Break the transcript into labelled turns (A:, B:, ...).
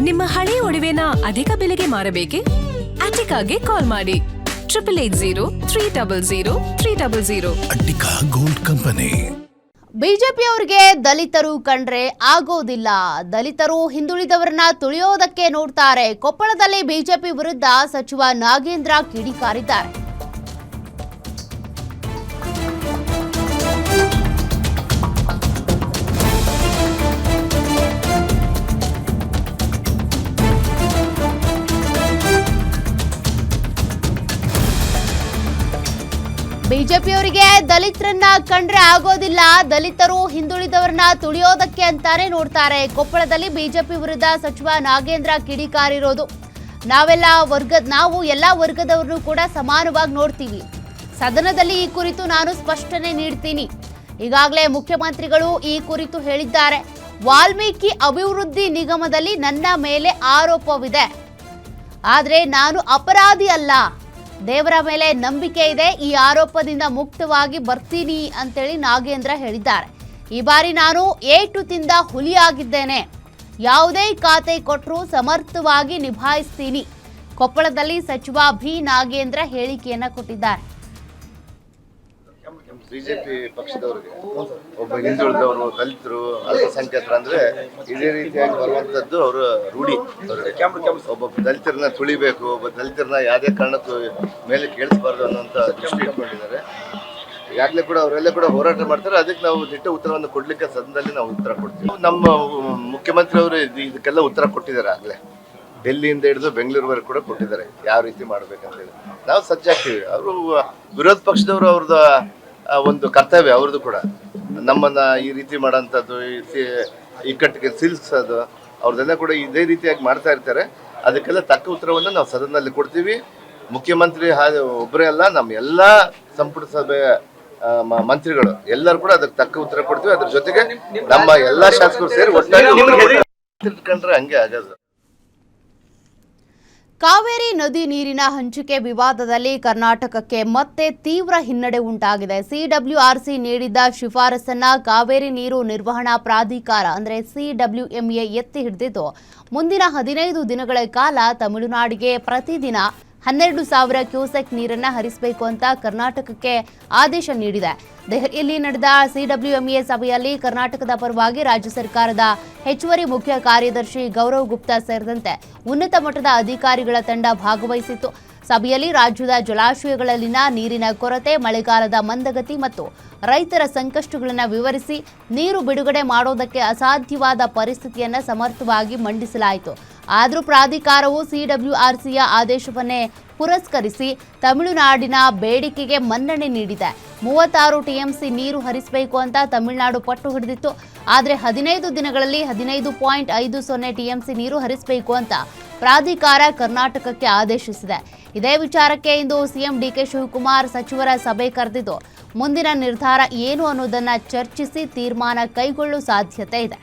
A: ನಿಮ್ಮ ಹಳೆ ಒಡವೆನ ಅಧಿಕ ಬೆಲೆಗೆ ಮಾರಬೇಕೆ? ಅಟಿಕಾಗೆ ಕಾಲ್ ಮಾಡಿ 8803000300.
B: Attica gold company.
C: ಬಿಜೆಪಿಯವರಿಗೆ ದಲಿತರು ಕಂಡ್ರೆ ಆಗೋದಿಲ್ಲ. ದಲಿತರು ಹಿಂದುಳಿದವರನ್ನ ತುಳಿಯೋದಕ್ಕೆ ನೋಡ್ತಾರೆ. ಕೊಪ್ಪಳದಲ್ಲಿ ಬಿಜೆಪಿ ವಿರುದ್ಧ ಸಚಿವ ನಾಗೇಂದ್ರ ಕಿಡಿಕಾರಿದ್ದಾರೆ. ಬಿಜೆಪಿಯವರಿಗೆ ದಲಿತರನ್ನ ಕಂಡ್ರೆ ಆಗೋದಿಲ್ಲ. ದಲಿತರು ಹಿಂದುಳಿದವರನ್ನ ತುಳಿಯೋದಕ್ಕೆ ಅಂತಾನೆ ನೋಡ್ತಾರೆ. ಕೊಪ್ಪಳದಲ್ಲಿ ಬಿಜೆಪಿ ವಿರುದ್ಧ ಸಚಿವ ನಾಗೇಂದ್ರ ಕಿಡಿಕಾರಿರೋದು. ನಾವು ಎಲ್ಲ ವರ್ಗದವರನ್ನು ಕೂಡ ಸಮಾನವಾಗಿ ನೋಡ್ತೀವಿ. ಸದನದಲ್ಲಿ ಈ ಕುರಿತು ನಾನು ಸ್ಪಷ್ಟನೆ ನೀಡ್ತೀನಿ. ಈಗಾಗಲೇ ಮುಖ್ಯಮಂತ್ರಿಗಳು ಈ ಕುರಿತು ಹೇಳಿದ್ದಾರೆ. ವಾಲ್ಮೀಕಿ ಅಭಿವೃದ್ಧಿ ನಿಗಮದಲ್ಲಿ ನನ್ನ ಮೇಲೆ ಆರೋಪವಿದೆ, ಆದರೆ ನಾನು ಅಪರಾಧಿ ಅಲ್ಲ. ದೇವರ ಮೇಲೆ ನಂಬಿಕೆ ಇದೆ. ಈ ಆರೋಪದಿಂದ ಮುಕ್ತವಾಗಿ ಬರ್ತೀನಿ ಅಂತೇಳಿ ನಾಗೇಂದ್ರ ಹೇಳಿದ್ದಾರೆ. ಈ ಬಾರಿ ನಾನು ಏಟು ತಿಂದ ಹುಲಿಯಾಗಿದ್ದೇನೆ. ಯಾವುದೇ ಖಾತೆ ಕೊಟ್ಟರೂ ಸಮರ್ಥವಾಗಿ ನಿಭಾಯಿಸ್ತೀನಿ. ಕೊಪ್ಪಳದಲ್ಲಿ ಸಚಿವ ಬಿ ನಾಗೇಂದ್ರ ಹೇಳಿಕೆಯನ್ನ ಕೊಟ್ಟಿದ್ದಾರೆ.
D: ಬಿಜೆಪಿ ಪಕ್ಷದವರಿಗೆ ಒಬ್ಬ ಹಿಂದುಳಿದವರು, ದಲಿತರು, ಅಲ್ಪಸಂಖ್ಯಾತರು ಅಂದ್ರೆ ಇದೇ ರೀತಿಯಾಗಿ ಬರುವಂತದ್ದು ಅವರ ರೂಢಿ. ಒಬ್ಬ ದಲಿತರನ್ನ ತುಳಿಬೇಕು, ಒಬ್ಬ ದಲಿತರನ್ನ ಯಾವುದೇ ಕಾರಣಕ್ಕೂ ಮೇಲೆ ಕೇಳಿಸಬಾರ್ದು ಅನ್ನೋಂಥ ದೃಷ್ಟಿ ಇಟ್ಕೊಂಡಿದ್ದಾರೆ. ಈಗಾಗಲೇ ಕೂಡ ಅವರೆಲ್ಲ ಕೂಡ ಹೋರಾಟ ಮಾಡ್ತಾರೆ. ಅದಕ್ಕೆ ನಾವು ದಿಟ್ಟ ಉತ್ತರವನ್ನು ಕೊಡ್ಲಿಕ್ಕೆ ಸದನದಲ್ಲಿ ನಾವು ಉತ್ತರ ಕೊಡ್ತೀವಿ. ನಮ್ಮ ಮುಖ್ಯಮಂತ್ರಿ ಅವರು ಇದಕ್ಕೆಲ್ಲ ಉತ್ತರ ಕೊಟ್ಟಿದ್ದಾರೆ. ಆಗಲೇ ಡೆಲ್ಲಿಯಿಂದ ಹಿಡಿದು ಬೆಂಗಳೂರುವರೆಗೂ ಕೂಡ ಕೊಟ್ಟಿದ್ದಾರೆ ಯಾವ ರೀತಿ ಮಾಡ್ಬೇಕಂತೇಳಿ. ನಾವು ಸಜ್ಜಾಗ್ತೀವಿ. ಅವರು ವಿರೋಧ ಪಕ್ಷದವರು ಅವ್ರದ್ದು ಒಂದು ಕರ್ತವ್ಯ ಅವ್ರದ್ದು ಕೂಡ ನಮ್ಮನ್ನ ಈ ರೀತಿ ಮಾಡೋಂಥದ್ದು, ಇಕ್ಕಟ್ಟಿಗೆ ಸಿಲ್ಸೋದು ಅವ್ರದ್ದೆಲ್ಲ ಕೂಡ ಇದೇ ರೀತಿಯಾಗಿ ಮಾಡ್ತಾ ಇರ್ತಾರೆ. ಅದಕ್ಕೆಲ್ಲ ತಕ್ಕ ಉತ್ತರವನ್ನು ನಾವು ಸದನದಲ್ಲಿ ಕೊಡ್ತೀವಿ. ಮುಖ್ಯಮಂತ್ರಿ ಒಬ್ಬರೇ ಅಲ್ಲ, ನಮ್ಮ ಎಲ್ಲ ಸಂಪುಟ ಸಭೆ ಮಂತ್ರಿಗಳು ಎಲ್ಲರೂ ಕೂಡ ಅದಕ್ಕೆ ತಕ್ಕ ಉತ್ತರ ಕೊಡ್ತೀವಿ. ಅದ್ರ ಜೊತೆಗೆ ನಮ್ಮ ಎಲ್ಲಾ ಶಾಸಕರು ಸೇರಿ ಒಟ್ಟಾಗಿ ತಿಳ್ಕೊಂಡ್ರೆ ಹಂಗೆ ಆಗೋದು.
C: ಕಾವೇರಿ ನದಿ ನೀರಿನ ಹಂಚಿಕೆ ವಿವಾದದಲ್ಲಿ ಕರ್ನಾಟಕಕ್ಕೆ ಮತ್ತೆ ತೀವ್ರ ಹಿನ್ನಡೆ ಉಂಟಾಗಿದೆ. ಸಿಡಬ್ಲ್ಯೂಆರ್ಸಿ ನೀಡಿದ್ದ ಶಿಫಾರಸನ್ನ ಕಾವೇರಿ ನೀರು ನಿರ್ವಹಣಾ ಪ್ರಾಧಿಕಾರ ಅಂದರೆ ಸಿಡಬ್ಲ್ಯೂಎಂಎ ಎತ್ತಿ ಹಿಡಿದಿದ್ದು ಮುಂದಿನ 15 ದಿನಗಳ ಕಾಲ ತಮಿಳುನಾಡಿಗೆ ಪ್ರತಿದಿನ 12,000 ಕ್ಯೂಸೆಕ್ ನೀರನ್ನು ಹರಿಸಬೇಕು ಅಂತ ಕರ್ನಾಟಕಕ್ಕೆ ಆದೇಶ ನೀಡಿದೆ. ದೆಹಲಿಯಲ್ಲಿ ನಡೆದ ಸಿಡಬ್ಲ್ಯೂಎಂಎ ಸಭೆಯಲ್ಲಿ ಕರ್ನಾಟಕದ ಪರವಾಗಿ ರಾಜ್ಯ ಸರ್ಕಾರದ ಹೆಚ್ಚುವರಿ ಮುಖ್ಯ ಕಾರ್ಯದರ್ಶಿ ಗೌರವ್ ಗುಪ್ತಾ ಸೇರಿದಂತೆ ಉನ್ನತ ಮಟ್ಟದ ಅಧಿಕಾರಿಗಳ ತಂಡ ಭಾಗವಹಿಸಿತ್ತು. ಸಭೆಯಲ್ಲಿ ರಾಜ್ಯದ ಜಲಾಶಯಗಳಲ್ಲಿನ ನೀರಿನ ಕೊರತೆ, ಮಳೆಗಾಲದ ಮಂದಗತಿ ಮತ್ತು ರೈತರ ಸಂಕಷ್ಟಗಳನ್ನು ವಿವರಿಸಿ ನೀರು ಬಿಡುಗಡೆ ಮಾಡೋದಕ್ಕೆ ಅಸಾಧ್ಯವಾದ ಪರಿಸ್ಥಿತಿಯನ್ನು ಸಮರ್ಥವಾಗಿ ಮಂಡಿಸಲಾಯಿತು. ಆದರೂ ಪ್ರಾಧಿಕಾರವು ಸಿಡಬ್ಲ್ಯೂಆರ್ಸಿಯ ಆದೇಶವನ್ನೇ ಪುರಸ್ಕರಿಸಿ ತಮಿಳುನಾಡಿನ ಬೇಡಿಕೆಗೆ ಮನ್ನಣೆ ನೀಡಿದೆ. 36 ಟಿಎಂಸಿ ನೀರು ಹರಿಸಬೇಕು ಅಂತ ತಮಿಳುನಾಡು ಪಟ್ಟು ಹಿಡಿದಿತ್ತು. ಆದರೆ 15 ದಿನಗಳಲ್ಲಿ 15.50 ಟಿಎಂಸಿ ನೀರು ಹರಿಸಬೇಕು ಅಂತ ಪ್ರಾಧಿಕಾರ ಕರ್ನಾಟಕಕ್ಕೆ ಆದೇಶಿಸಿದೆ. ಇದೇ ವಿಚಾರಕ್ಕೆ ಇಂದು ಸಿಎಂ ಡಿಕೆ ಶಿವಕುಮಾರ್ ಸಚಿವರ ಸಭೆ ಕರೆದಿದ್ದು ಮುಂದಿನ ನಿರ್ಧಾರ ಏನು ಅನ್ನೋದನ್ನ ಚರ್ಚಿಸಿ ತೀರ್ಮಾನ ಕೈಗೊಳ್ಳುವ ಸಾಧ್ಯತೆ ಇದೆ.